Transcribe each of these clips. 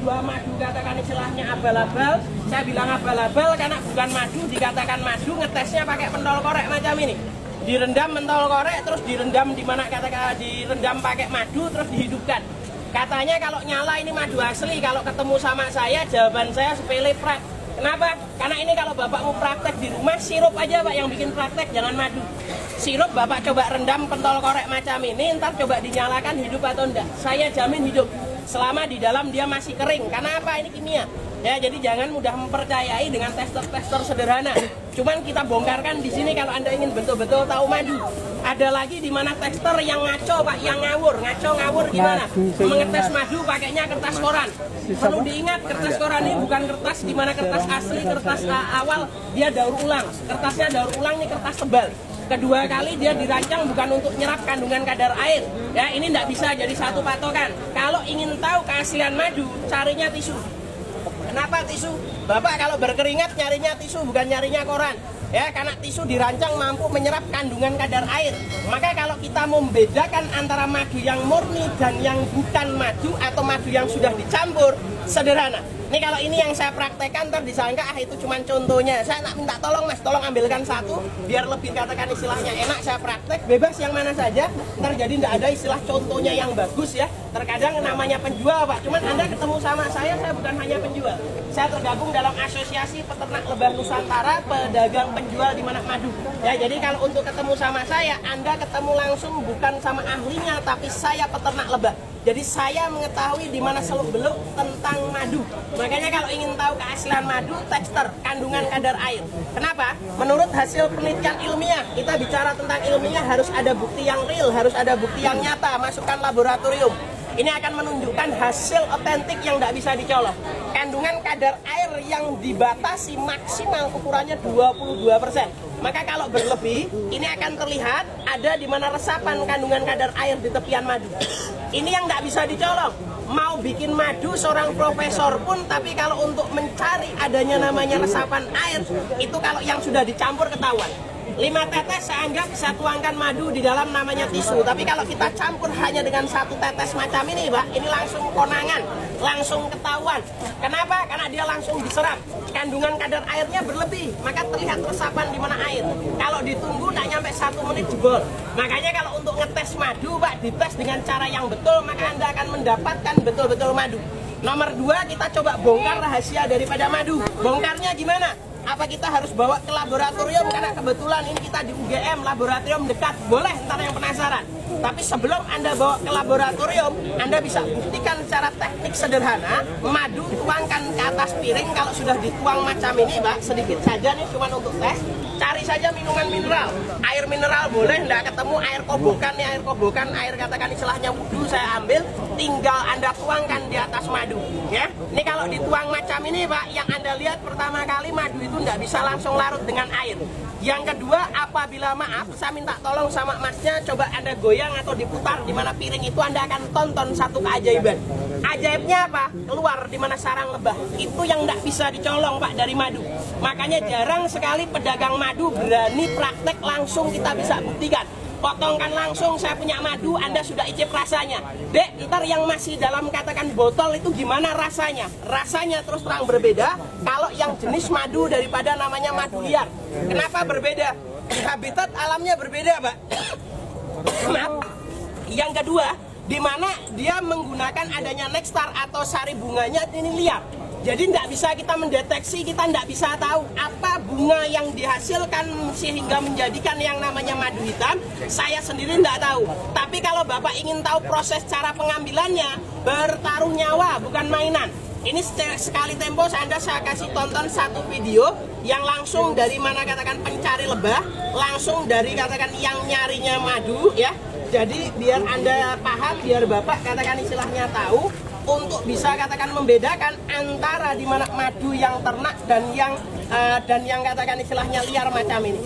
menjual madu katakan istilahnya abal-abal. Saya bilang abal-abal karena bukan madu, dikatakan madu, ngetesnya pakai pentol korek macam ini. Direndam pentol korek, terus direndam di mana katakan direndam pakai madu, terus dihidupkan. Katanya kalau nyala ini madu asli, kalau ketemu sama saya jawaban saya sepele prak. Kenapa? Karena ini kalau bapak mau praktek di rumah, sirup aja pak yang bikin praktek, jangan madu. Sirup bapak coba rendam pentol korek macam ini, ntar coba dinyalakan hidup atau enggak. Saya jamin hidup, selama di dalam dia masih kering. Karena apa? Ini kimia. Ya, jadi jangan mudah mempercayai dengan tester-tester sederhana. Cuman kita bongkarkan di sini kalau Anda ingin betul-betul tahu madu. Ada lagi di mana tester yang ngaco pak, yang ngawur. Ngaco ngawur gimana? Mengetes madu pakainya kertas koran. Perlu diingat kertas koran ini bukan kertas di mana kertas asli, kertas awal dia daur ulang. Kertasnya daur ulang ini kertas tebal. Kedua kali dia dirancang bukan untuk nyerap kandungan kadar air. Ya, ini tidak bisa jadi satu patokan. Kalau ingin tahu keaslian madu, carinya tisu. Kenapa tisu? Bapak kalau berkeringat nyarinya tisu, bukan nyarinya koran. Ya, karena tisu dirancang mampu menyerap kandungan kadar air. Maka kalau kita membedakan antara madu yang murni dan yang bukan madu atau madu yang sudah dicampur, sederhana. Ini kalau ini yang saya praktekkan, ntar disangka itu cuma contohnya. Saya nak minta tolong mas, tolong ambilkan satu, biar lebih katakan istilahnya enak. Saya praktek bebas yang mana saja. Ntar jadi tidak ada istilah contohnya yang bagus ya. Terkadang namanya penjual pak, cuman Anda ketemu sama saya bukan hanya penjual. Saya tergabung dalam Asosiasi Peternak Lebah Nusantara, pedagang penjual di mana madu. Ya, jadi kalau untuk ketemu sama saya, Anda ketemu langsung bukan sama ahlinya, tapi saya peternak lebah. Jadi saya mengetahui di mana seluk-beluk tentang madu. Makanya kalau ingin tahu keaslian madu, tekstur, kandungan kadar air. Kenapa? Menurut hasil penelitian ilmiah, kita bicara tentang ilmiah harus ada bukti yang real, harus ada bukti yang nyata, masukkan laboratorium. Ini akan menunjukkan hasil otentik yang tidak bisa dicolok. Kandungan kadar air yang dibatasi maksimal ukurannya 22%. Maka kalau berlebih, ini akan terlihat ada di mana resapan kandungan kadar air di tepian madu. Ini yang tidak bisa dicolong. Mau bikin madu seorang profesor pun, tapi kalau untuk mencari adanya namanya resapan air, itu kalau yang sudah dicampur ketahuan. 5 tetes saya anggap bisa tuangkan madu di dalam namanya tisu. Tapi kalau kita campur hanya dengan 1 tetes macam ini pak, ini langsung konangan, langsung ketahuan. Kenapa? Karena dia langsung diserap. Kandungan kadar airnya berlebih, maka terlihat resapan di mana air. Kalau ditunggu tak nyampe 1 menit jebol. Makanya kalau untuk ngetes madu pak, dites dengan cara yang betul, maka Anda akan mendapatkan betul-betul madu. Nomor 2, kita coba bongkar rahasia daripada madu. Bongkarnya gimana? Apa kita harus bawa ke laboratorium? Karena kebetulan ini kita di UGM, laboratorium dekat. Boleh, ntar yang penasaran. Tapi sebelum Anda bawa ke laboratorium, Anda bisa buktikan secara teknik sederhana. Madu tuangkan ke atas piring. Kalau sudah dituang macam ini Pak, sedikit saja nih cuma untuk tes. Cari saja minuman mineral. Air mineral boleh, nggak ketemu air kobokan nih, air kobokan, air katakan istilahnya wudhu saya ambil. Tinggal Anda tuangkan di atas madu. Ya, ini kalau dituang macam ini Pak, yang Anda lihat pertama kali madu itu nggak bisa langsung larut dengan air. Yang kedua, apabila maaf, saya minta tolong sama masnya, coba Anda goyang atau diputar di mana piring itu, Anda akan tonton satu keajaiban. Ajaibnya apa? Keluar di mana sarang lebah. Itu yang tidak bisa dicolong Pak dari madu. Makanya jarang sekali pedagang madu berani praktek langsung kita bisa buktikan. Potongkan langsung, saya punya madu, Anda sudah icip rasanya. Dek, ntar yang masih dalam katakan botol itu gimana rasanya? Rasanya terus terang berbeda kalau yang jenis madu daripada namanya madu liar. Kenapa berbeda? Habitat alamnya berbeda, Pak. Maaf. Yang kedua, di mana dia menggunakan adanya nektar atau sari bunganya ini liar. Jadi tidak bisa kita mendeteksi, kita tidak bisa tahu apa bunga yang dihasilkan sehingga menjadikan yang namanya madu hitam. Saya sendiri tidak tahu. Tapi kalau Bapak ingin tahu proses cara pengambilannya, bertaruh nyawa bukan mainan. Ini sekali tempo saya kasih tonton satu video yang langsung dari mana katakan pencari lebah, langsung dari katakan yang nyarinya madu ya. Jadi biar Anda paham, biar Bapak katakan istilahnya tahu, untuk bisa katakan membedakan antara di mana madu yang ternak dan yang katakan istilahnya liar macam ini.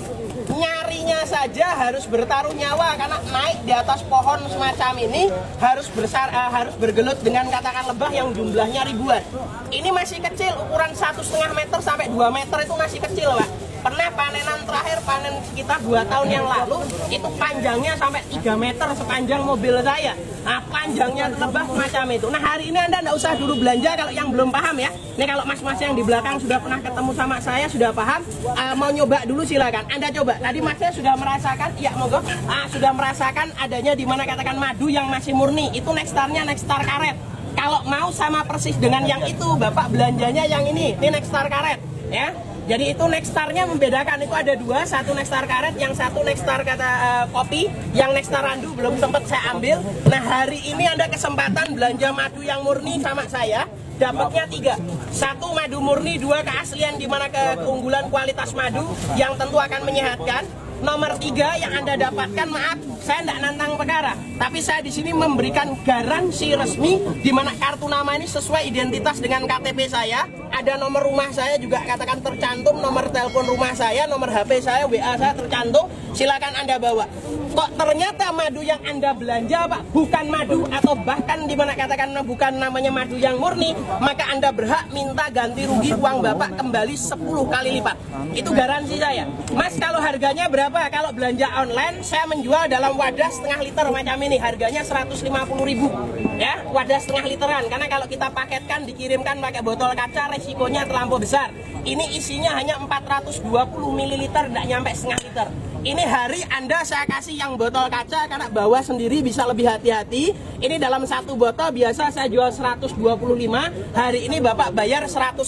Nyarinya saja harus bertaruh nyawa karena naik di atas pohon semacam ini harus bergelut dengan katakan lebah yang jumlahnya ribuan. Ini masih kecil, ukuran 1,5 meter sampai 2 meter itu masih kecil Pak. Pernah panenan terakhir, panen sekitar 2 tahun yang lalu, itu panjangnya sampai 3 meter sepanjang mobil saya. Nah, panjangnya lebah macam itu. Nah, hari ini Anda nggak usah dulu belanja kalau yang belum paham ya. Ini kalau mas-mas yang di belakang sudah pernah ketemu sama saya, sudah paham, mau nyoba dulu silakan. Anda coba. Tadi masnya sudah merasakan, ya monggo, sudah merasakan adanya di mana katakan madu yang masih murni. Itu Nexstarnya Nexstar karet. Kalau mau sama persis dengan yang itu, Bapak belanjanya yang ini Nexstar karet ya. Jadi itu Nexstarnya membedakan, itu ada dua, satu Nexstar karet, yang satu Nexstar kopi, yang Nexstar randu belum sempat saya ambil. Nah, hari ini Anda kesempatan belanja madu yang murni sama saya, dapatnya 3. 1 madu murni, 2 keaslian di mana keunggulan kualitas madu yang tentu akan menyehatkan. Nomor 3 yang Anda dapatkan, maaf, saya tidak nantang perkara, tapi saya di sini memberikan garansi resmi di mana kartu nama ini sesuai identitas dengan KTP saya. Ada nomor rumah saya juga katakan tercantum, nomor telepon rumah saya, nomor HP saya, WA saya tercantum. Silakan Anda bawa. Kok ternyata madu yang Anda belanja Pak bukan madu, atau bahkan di mana katakan bukan namanya madu yang murni, maka Anda berhak minta ganti rugi uang Bapak kembali 10 kali lipat. Itu garansi saya. Mas, kalau harganya berapa? Kalau belanja online saya menjual dalam wadah setengah liter macam ini, harganya 150.000 ya, wadah setengah literan. Karena kalau kita paketkan dikirimkan pakai botol kaca, resikonya terlampau besar. Ini isinya hanya 420 ml, tidak nyampe setengah liter. Ini hari Anda saya kasih yang botol kaca karena bawa sendiri bisa lebih hati-hati. Ini dalam satu botol biasa saya jual 125, hari ini Bapak bayar 100.000.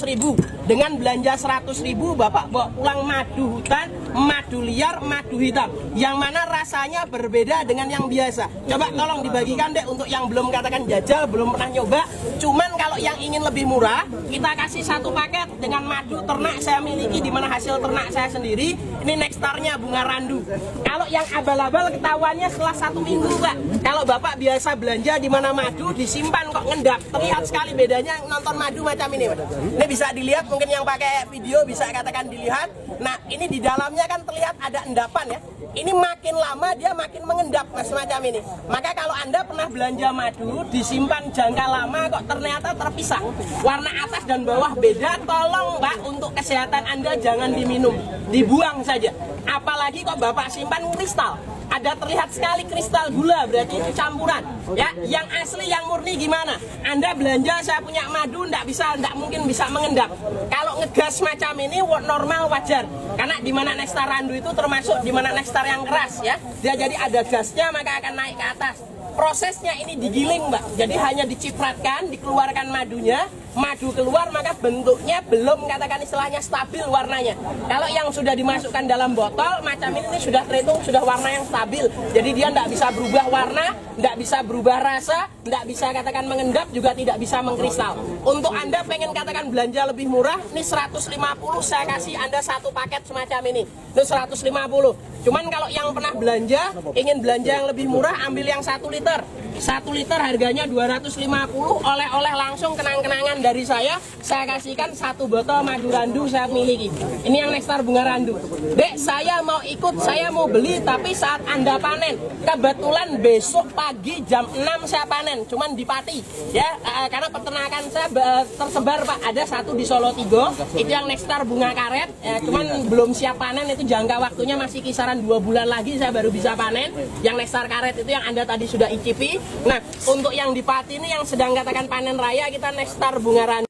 Dengan belanja 100.000 Bapak bawa pulang madu hutan, madu liar, madu hitam, yang mana rasanya berbeda dengan yang biasa. Coba tolong dibagikan deh untuk yang belum katakan jajal, belum pernah nyoba. Cuman kalau yang ingin lebih murah, kita kasih 1 paket dengan madu ternak saya miliki, di mana hasil ternak saya sendiri. Ini Nexstarnya bunga randu. Kalau yang abal-abal ketahuannya setelah 1 minggu Pak. Kalau Bapak biasa belanja di mana madu disimpan kok ngendap, terlihat sekali bedanya nonton madu macam ini Pak. Ini bisa dilihat, mungkin yang pakai video bisa katakan dilihat. Nah, ini di dalamnya kan terlihat ada endapan ya. Ini makin lama dia makin mengendap Mas, macam ini. Maka kalau Anda pernah belanja madu disimpan jangka lama kok ternyata terpisah, warna atas dan bawah beda, tolong Pak, untuk kesehatan Anda jangan diminum, dibuang saja. Apalagi kok Bapak simpan kristal, ada terlihat sekali kristal gula, berarti itu campuran ya. Yang asli yang murni gimana? Anda belanja saya punya madu, nggak mungkin bisa mengendap. Kalau ngegas macam ini normal, wajar, karena di mana Nexstar randu itu termasuk di mana Nexstar yang keras ya, dia jadi ada gasnya maka akan naik ke atas. Prosesnya ini digiling Mbak, jadi hanya dicipratkan, dikeluarkan madunya, madu keluar maka bentuknya belum katakan istilahnya stabil warnanya. Kalau yang sudah dimasukkan dalam botol macam ini sudah terhitung sudah warna yang stabil, jadi dia tidak bisa berubah warna, tidak bisa berubah rasa, tidak bisa katakan mengendap, juga tidak bisa mengkristal. Untuk Anda pengen katakan belanja lebih murah, ini 150, saya kasih Anda 1 paket semacam ini, 150. Cuman kalau yang pernah belanja, ingin belanja yang lebih murah, ambil yang 1 liter. 1 liter harganya 250, oleh-oleh langsung kenang-kenangan dari saya kasihkan 1 botol madu randu saya miliki. Ini yang Nexstar bunga randu. Dek, saya mau ikut, saya mau beli, tapi saat Anda panen, kebetulan besok pagi jam 6 saya panen, cuman di Pati ya, karena peternakan saya tersebar Pak, ada 1 di Solo Tigo, itu yang Nexstar bunga karet, cuman belum siap panen, itu jangka waktunya masih kisaran 2 bulan lagi saya baru bisa panen. Yang Nexstar karet itu yang Anda tadi sudah icipi. Nah, untuk yang di Pati ini yang sedang katakan panen raya, kita Nexstar bunga randu.